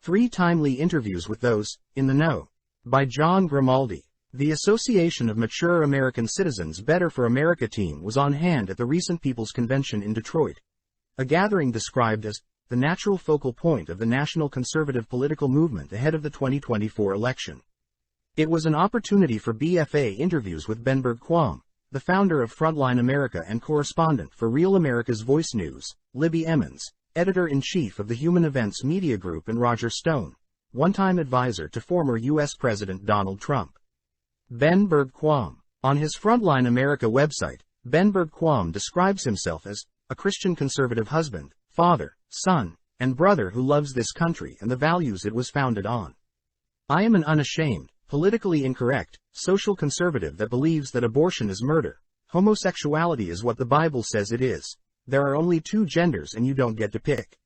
3 timely interviews with those in the know. By John Grimaldi. The Association of Mature American Citizens Better for America team was on hand at the recent People's Convention in Detroit. A gathering described as the natural focal point of the national conservative political movement ahead of the 2024 election. It was an opportunity for BFA interviews with Ben Bergquam, the founder of Frontline America and correspondent for Real America's Voice News, Libby Emmons, editor-in-chief of the Human Events Media Group, and Roger Stone, one-time advisor to former U.S. President Donald Trump. Ben Bergquam. On his Frontline America website, Ben Bergquam describes himself as a Christian conservative husband, father, son, and brother who loves this country and the values it was founded on. I am an unashamed, politically incorrect, social conservative that believes that abortion is murder. Homosexuality is what the Bible says it is. There are only 2 genders and you don't get to pick.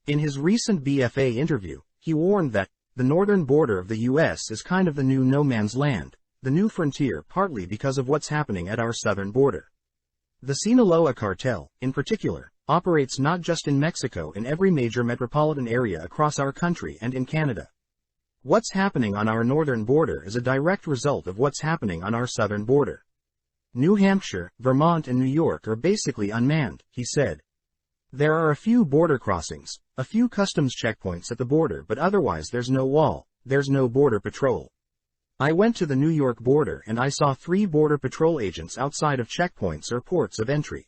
In his recent BFA interview, he warned that the northern border of the U.S. is kind of the new no man's land, the new frontier, partly because of what's happening at our southern border. The Sinaloa cartel, in particular, operates not just in Mexico, in every major metropolitan area across our country and in Canada. What's happening on our northern border is a direct result of what's happening on our southern border. New Hampshire, Vermont, and New York are basically unmanned, he said. There are a few border crossings, a few customs checkpoints at the border, but otherwise there's no wall, there's no border patrol. I went to the New York border and I saw 3 border patrol agents outside of checkpoints or ports of entry.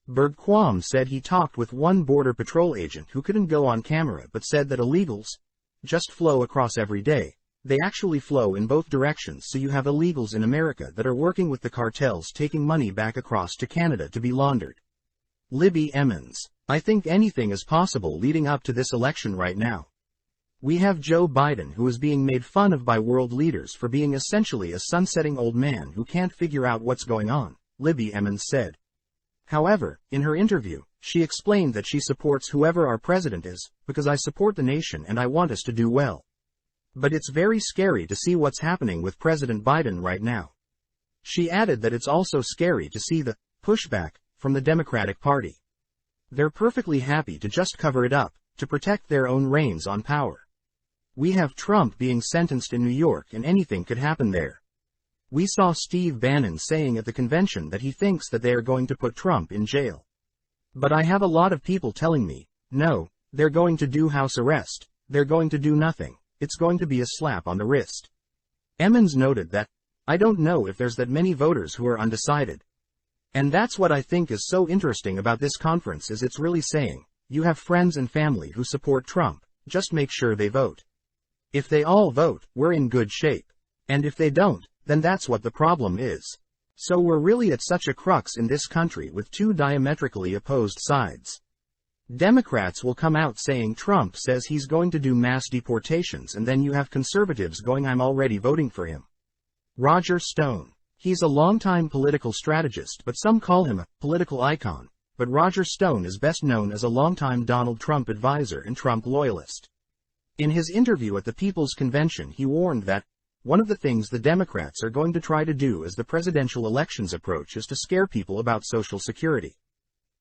Bergquam said he talked with one border patrol agent who couldn't go on camera but said that illegals just flow across every day. They actually flow in both directions, so you have illegals in America that are working with the cartels taking money back across to Canada to be laundered. Libby Emmons. I think anything is possible leading up to this election right now. We have Joe Biden, who is being made fun of by world leaders for being essentially a sunsetting old man who can't figure out what's going on, Libby Emmons said. However, in her interview, she explained that she supports whoever our president is, because I support the nation and I want us to do well. But it's very scary to see what's happening with President Biden right now. She added that it's also scary to see the pushback from the Democratic Party. They're perfectly happy to just cover it up, to protect their own reins on power. We have Trump being sentenced in New York and anything could happen there. We saw Steve Bannon saying at the convention that he thinks that they are going to put Trump in jail. But I have a lot of people telling me, no, they're going to do house arrest, they're going to do nothing, it's going to be a slap on the wrist. Emmons noted that, I don't know if there's that many voters who are undecided. And that's what I think is so interesting about this conference, is it's really saying, you have friends and family who support Trump, just make sure they vote. If they all vote, we're in good shape. And if they don't, then that's what the problem is. So we're really at such a crux in this country with 2 diametrically opposed sides. Democrats will come out saying Trump says he's going to do mass deportations, and then you have conservatives going, I'm already voting for him. Roger Stone. He's a longtime political strategist, but some call him a political icon, but Roger Stone is best known as a longtime Donald Trump advisor and Trump loyalist. In his interview at the People's Convention, he warned that one of the things the Democrats are going to try to do as the presidential elections approach is to scare people about Social Security.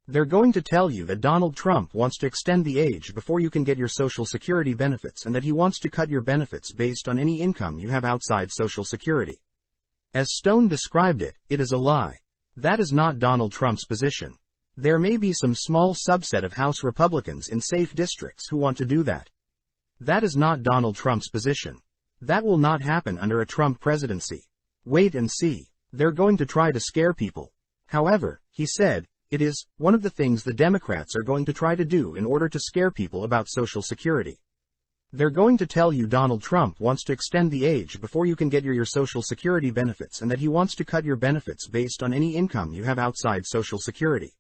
They're going to tell you that Donald Trump wants to extend the age before you can get your Social Security benefits, and that he wants to cut your benefits based on any income you have outside Social Security. As Stone described it, it is a lie. That is not Donald Trump's position. There may be some small subset of House Republicans in safe districts who want to do that. That is not Donald Trump's position. That will not happen under a Trump presidency. Wait and see. They're going to try to scare people. However, he said, it is one of the things the Democrats are going to try to do in order to scare people about Social Security. They're going to tell you Donald Trump wants to extend the age before you can get your Social Security benefits, and that he wants to cut your benefits based on any income you have outside Social Security.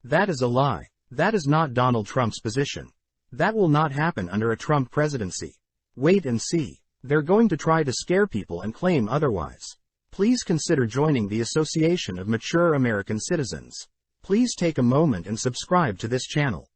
That is a lie. That is not Donald Trump's position. That will not happen under a Trump presidency. Wait and see. They're going to try to scare people and claim otherwise. Please consider joining the Association of Mature American Citizens. Please take a moment and subscribe to this channel.